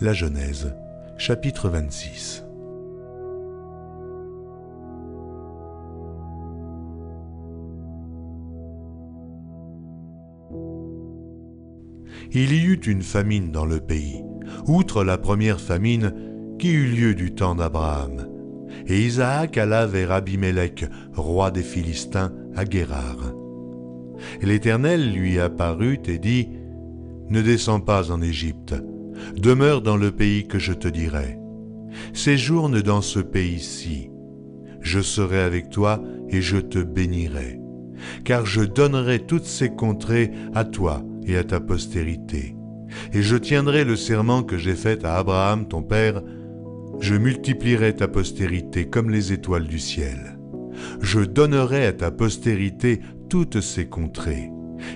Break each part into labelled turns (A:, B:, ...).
A: La Genèse, chapitre 26. Il y eut une famine dans le pays, outre la première famine qui eut lieu du temps d'Abraham. Et Isaac alla vers Abimélec, roi des Philistins, à Guérar. Et l'Éternel lui apparut et dit : « Ne descends pas en Égypte, demeure dans le pays que je te dirai. Séjourne dans ce pays-ci. Je serai avec toi et je te bénirai, car je donnerai toutes ces contrées à toi et à ta postérité. Et je tiendrai le serment que j'ai fait à Abraham ton père. Je multiplierai ta postérité comme les étoiles du ciel. Je donnerai à ta postérité toutes ces contrées,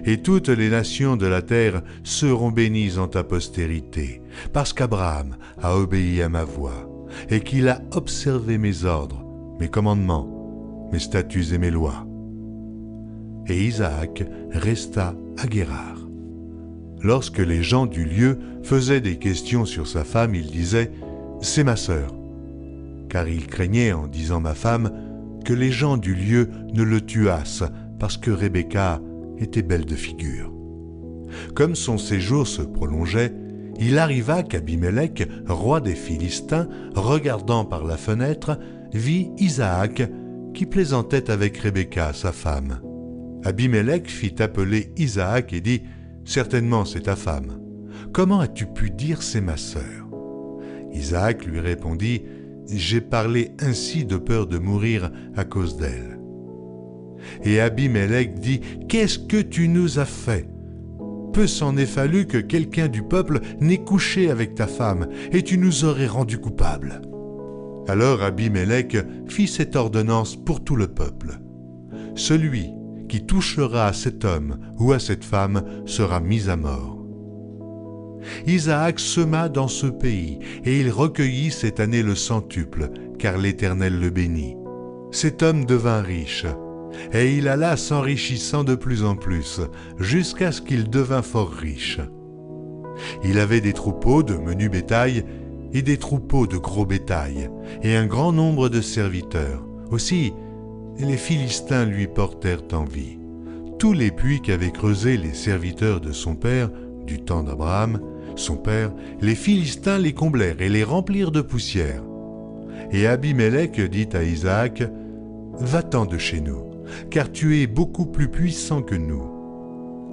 A: et toutes les nations de la terre seront bénies en ta postérité, parce qu'Abraham a obéi à ma voix, et qu'il a observé mes ordres, mes commandements, mes statuts et mes lois. » Et Isaac resta à Guérar. Lorsque les gens du lieu faisaient des questions sur sa femme, il disait : « C'est ma sœur. » Car il craignait, en disant ma femme, que les gens du lieu ne le tuassent, parce que Rebecca était belle de figure. Comme son séjour se prolongeait, il arriva qu'Abimélec, roi des Philistins, regardant par la fenêtre, vit Isaac qui plaisantait avec Rebecca, sa femme. Abimélec fit appeler Isaac et dit : « Certainement c'est ta femme. Comment as-tu pu dire c'est ma sœur ?» Isaac lui répondit : « J'ai parlé ainsi de peur de mourir à cause d'elle. » Et Abimélec dit : « Qu'est-ce que tu nous as fait ? Peu s'en est fallu que quelqu'un du peuple n'ait couché avec ta femme, et tu nous aurais rendus coupables. » Alors Abimélec fit cette ordonnance pour tout le peuple : « Celui qui touchera à cet homme ou à cette femme sera mis à mort. » Isaac sema dans ce pays, et il recueillit cette année le centuple, car l'Éternel le bénit. Cet homme devint riche, et il alla s'enrichissant de plus en plus, jusqu'à ce qu'il devint fort riche. Il avait des troupeaux de menu bétail et des troupeaux de gros bétail, et un grand nombre de serviteurs. Aussi, les Philistins lui portèrent envie. Tous les puits qu'avaient creusés les serviteurs de son père, du temps d'Abraham, son père, les Philistins les comblèrent et les remplirent de poussière. Et Abimélec dit à Isaac : « Va-t'en de chez nous, car tu es beaucoup plus puissant que nous. »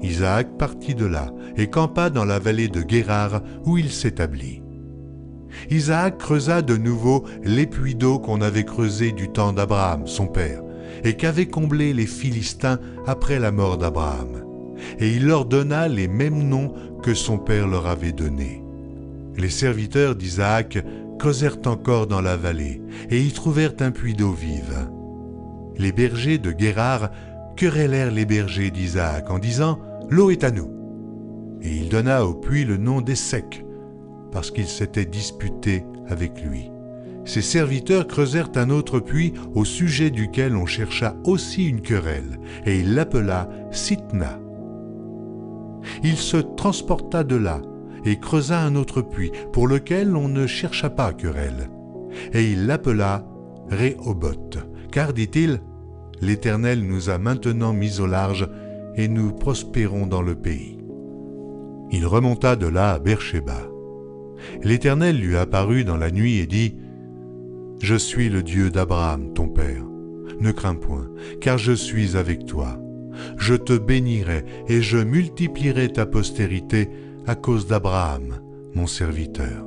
A: Isaac partit de là et campa dans la vallée de Guérar où il s'établit. Isaac creusa de nouveau les puits d'eau qu'on avait creusés du temps d'Abraham, son père, et qu'avaient comblés les Philistins après la mort d'Abraham. Et il leur donna les mêmes noms que son père leur avait donnés. Les serviteurs d'Isaac creusèrent encore dans la vallée, et y trouvèrent un puits d'eau vive. Les bergers de Guérar querellèrent les bergers d'Isaac en disant : « L'eau est à nous. » Et il donna au puits le nom d'Essek, parce qu'ils s'étaient disputés avec lui. Ses serviteurs creusèrent un autre puits au sujet duquel on chercha aussi une querelle, et il l'appela Sitna. Il se transporta de là et creusa un autre puits pour lequel on ne chercha pas querelle, et il l'appela Rehoboth, car, dit-il, « L'Éternel nous a maintenant mis au large et nous prospérons dans le pays. » Il remonta de là à Beersheba. L'Éternel lui apparut dans la nuit et dit : « Je suis le Dieu d'Abraham, ton père. Ne crains point, car je suis avec toi. Je te bénirai et je multiplierai ta postérité à cause d'Abraham, mon serviteur. »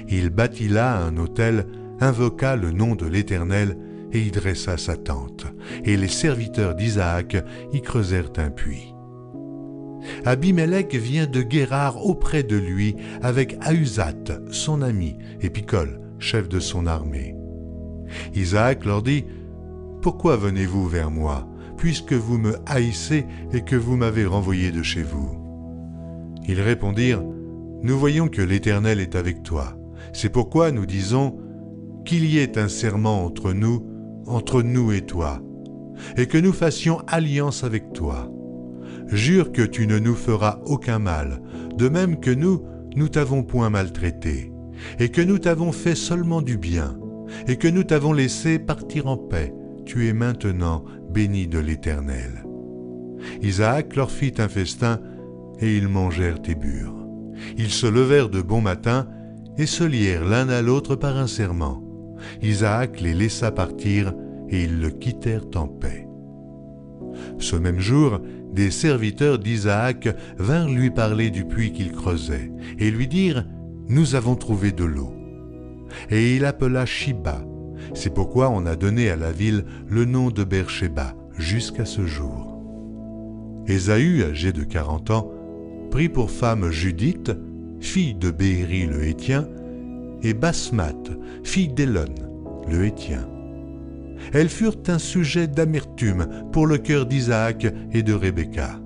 A: Il bâtit là un autel, invoqua le nom de l'Éternel et y dressa sa tente. Et les serviteurs d'Isaac y creusèrent un puits. Abimélec vient de Guérar auprès de lui avec Ahuzat, son ami, et Picol, chef de son armée. Isaac leur dit : « Pourquoi venez-vous vers moi, puisque vous me haïssez et que vous m'avez renvoyé de chez vous ?» Ils répondirent : « Nous voyons que l'Éternel est avec toi. C'est pourquoi nous disons qu'il y ait un serment entre nous et toi, et que nous fassions alliance avec toi. Jure que tu ne nous feras aucun mal, de même que nous nous t'avons point maltraité, et que nous t'avons fait seulement du bien, et que nous t'avons laissé partir en paix, tu es maintenant béni de l'Éternel. » Isaac leur fit un festin, et ils mangèrent et burent. Ils se levèrent de bon matin, et se lièrent l'un à l'autre par un serment. Isaac les laissa partir, et ils le quittèrent en paix. Ce même jour, des serviteurs d'Isaac vinrent lui parler du puits qu'il creusait, et lui dirent « Nous avons trouvé de l'eau. » Et il appela Shiba. C'est pourquoi on a donné à la ville le nom de Beersheba jusqu'à ce jour. Ésaü, âgé de 40 ans, prit pour femme Judith, fille de Bééri le Héthien, et Basmath, fille d'Élon le Héthien. Elles furent un sujet d'amertume pour le cœur d'Isaac et de Rebecca.